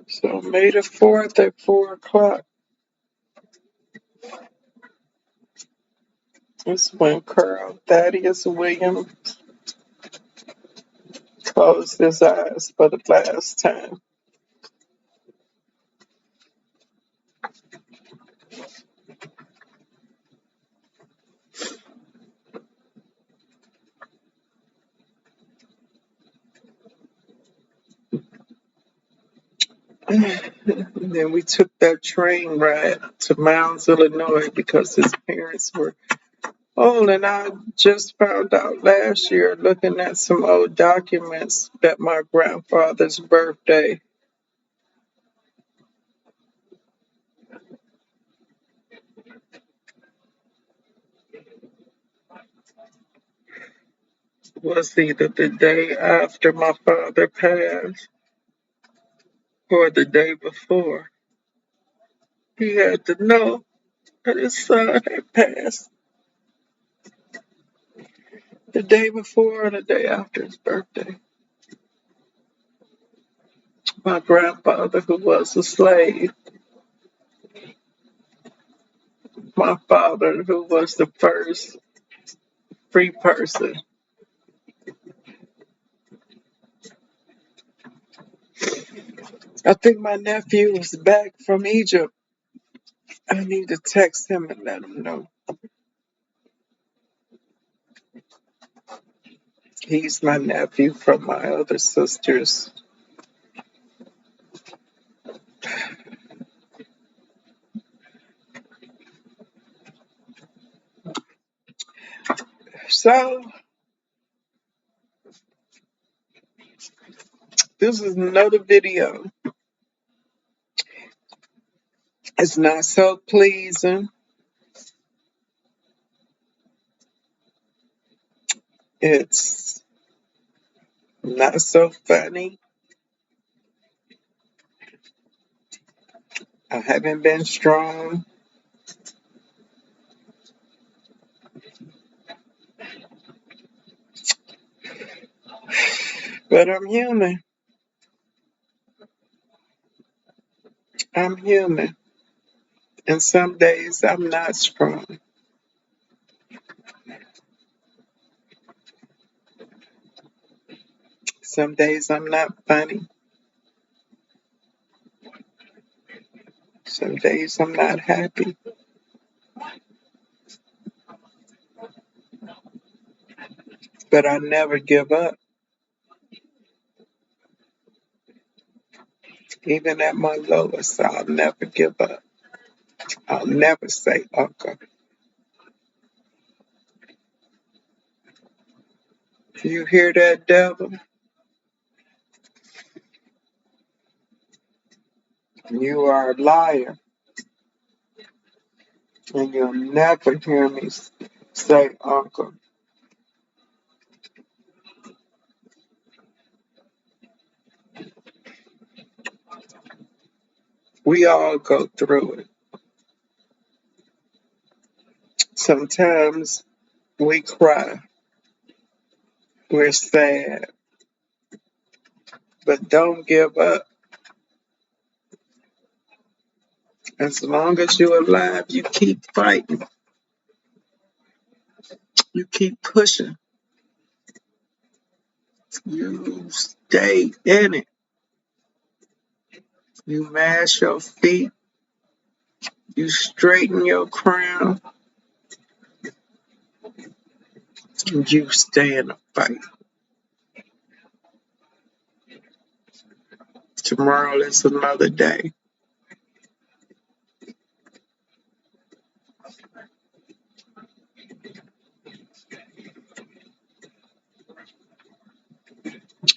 So May the 4th at 4 o'clock is when Colonel Thaddeus Williams closed his eyes for the last time. And then we took that train ride to Mounds, Illinois because his parents were old. And I just found out last year, looking at some old documents, that my grandfather's birthday was either the day after my father passed or the day before. He had to know that his son had passed the day before or the day after his birthday. My grandfather, who was a slave, my father, who was the first free person. I think my nephew is back from Egypt. I need to text him and let him know. He's my nephew from my other sisters. So, this is another video. It's not so pleasing. It's not so funny. I haven't been strong, but I'm human. I'm human. And some days I'm not strong. Some days I'm not funny. Some days I'm not happy. But I never give up. Even at my lowest, I'll never give up. I'll never say, Uncle. You hear that, devil? You are a liar. And you'll never hear me say, Uncle. We all go through it. Sometimes we cry. We're sad. But don't give up. As long as you're alive, you keep fighting. You keep pushing. You stay in it. You mash your feet. You straighten your crown. And you stay in the fight. Tomorrow is another day.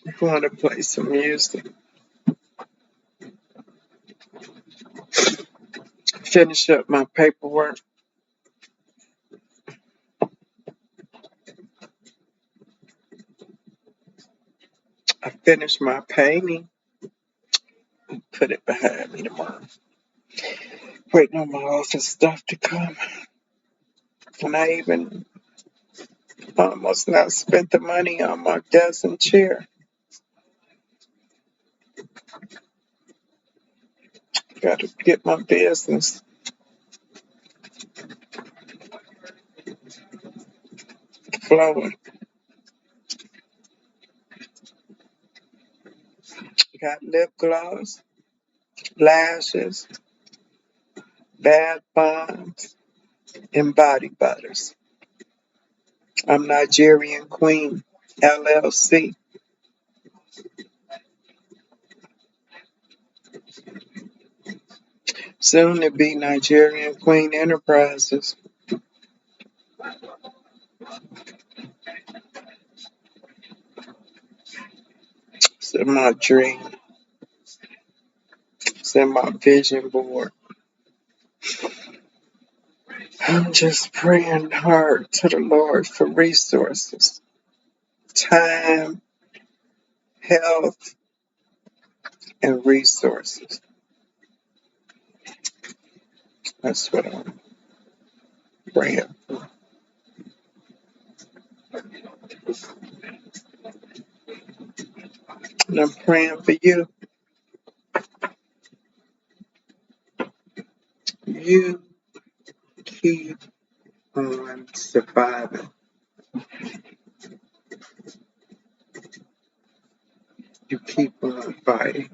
I'm going to play some music. Finish up my paperwork. I finished my painting. Put it behind me tomorrow. Waiting on my office stuff to come. And I even almost not spent the money on my desk and chair. Got to get my business flowing. Got lip gloss, lashes, bath bombs, and body butters. I'm Nigerian Queen, LLC. Soon to be Nigerian Queen Enterprises. It's in my dream. It's in my vision board. I'm just praying hard to the Lord for resources, time, health, and resources. That's what I'm praying. And I'm praying for you. You keep on surviving. You keep on fighting.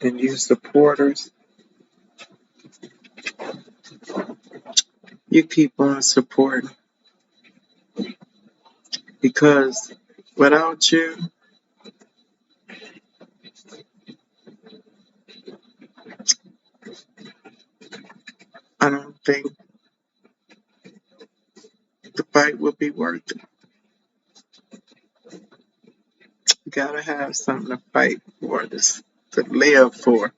And you supporters, you keep on supporting. Because without you, I don't think the fight will be worth it. You gotta have something to fight for, to live for.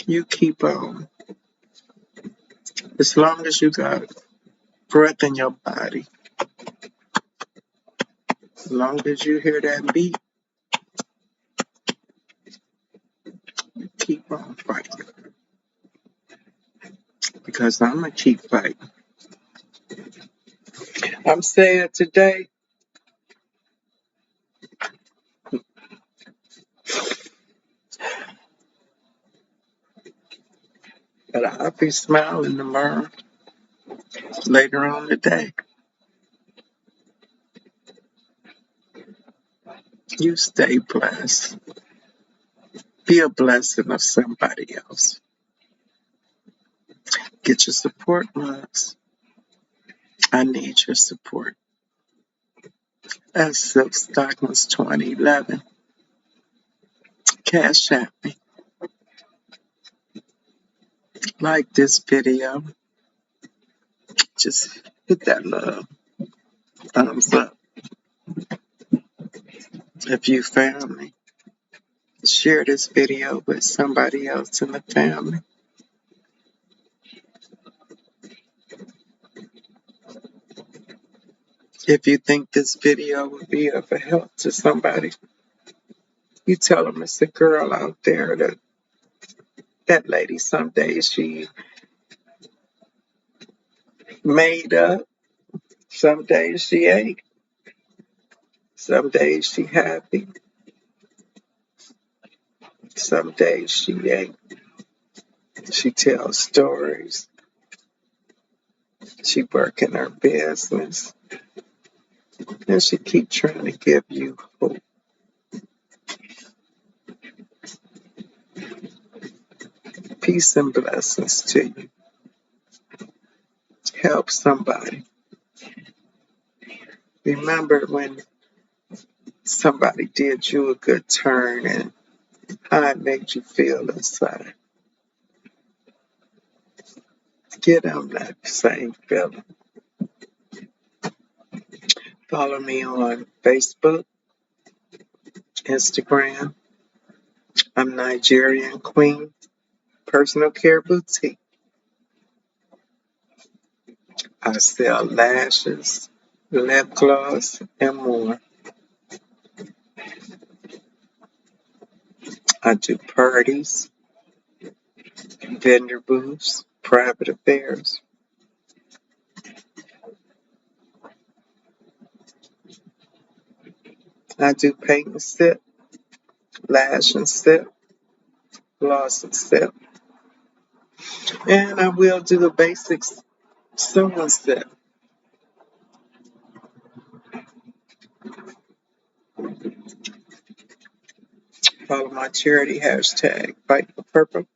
You keep on. As long as you got breath in your body, as long as you hear that beat, keep on fighting. Because I'm gonna keep fighting. I'm saying today, But I'll be smiling tomorrow, later on today. You stay blessed. Be a blessing of somebody else. Get your support mugs. I need your support. That's Silk Stockings 2011. Cash at me. Like this video. Just hit that love thumbs up. If you found me, share this video with somebody else in the family. If you think this video would be of help to somebody, you tell them it's a girl out there that lady some days she made up, some days she ain't, some days she happy, some days she ain't. She tells stories, she work in her business, and she keep trying to give you hope. Peace and blessings to you. Help somebody. Remember when somebody did you a good turn and how it made you feel inside. Get them that same feeling. Follow me on Facebook, Instagram. I'm Nigerian Queen, Personal Care Boutique. I sell lashes, lip gloss, and more. I do parties, vendor booths, private affairs. I do paint and sip, lash and sip, gloss and sip. And I will do the basics sew and sip. Follow my charity hashtag Fight4PURPLE.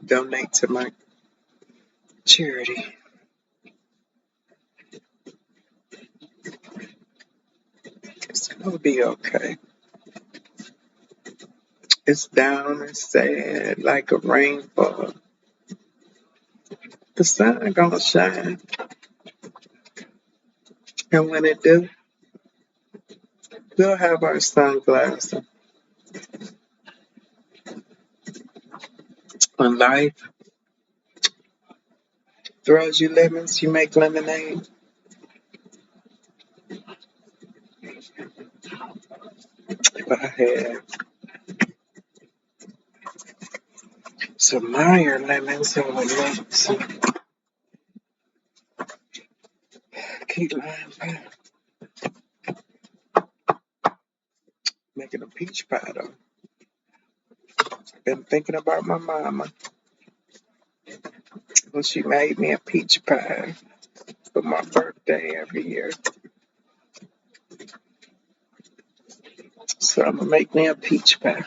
Donate to my charity. It's gonna be okay. It's down and sad like a rainfall. The sun gonna shine, and when it do, we'll have our sunglasses. When life throws you lemons, you make lemonade. If I had some Meyer lemons, I would make some key lime pie. Making a peach pie though. Been thinking about my mama when she made me a peach pie for my birthday every year. So I'm gonna make me a peach pie.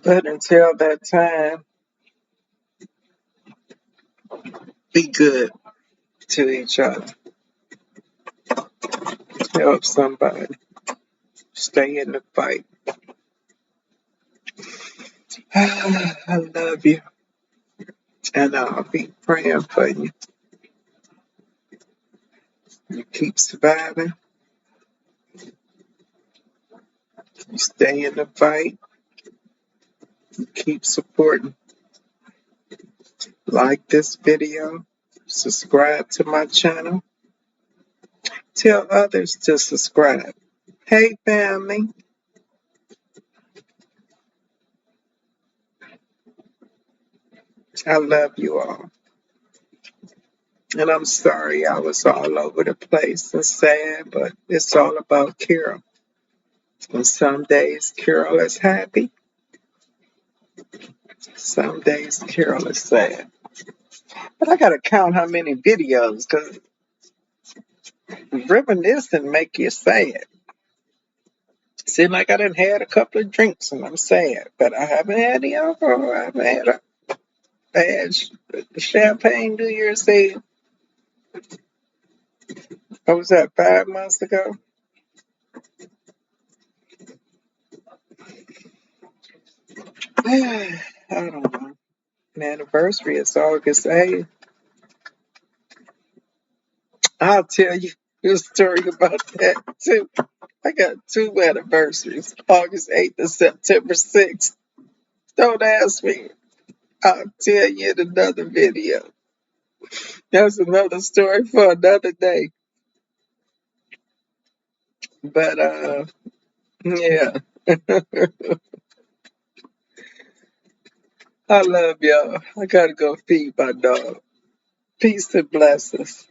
But until that time, be good to each other. Help somebody. Stay in the fight. I love you. And I'll be praying for you. You keep surviving. You stay in the fight. You keep supporting. Like this video. Subscribe to my channel. Tell others to subscribe. Hey family. I love you all. And I'm sorry I was all over the place and sad, but it's all about Carol. And some days Carol is happy, some days Carol is sad. But I gotta count how many videos, because reminiscing make you sad. Seem like I done had a couple of drinks and I'm sad, but I haven't had any alcohol. I haven't had I had champagne New Year's Eve. What was that, 5 months ago? I don't know. An anniversary is August 8th. I'll tell you a story about that too. I got two anniversaries, August 8th and September 6th. Don't ask me. I'll tell you in another video. That's another story for another day. But yeah. I love y'all. I gotta go feed my dog. Peace and blessings.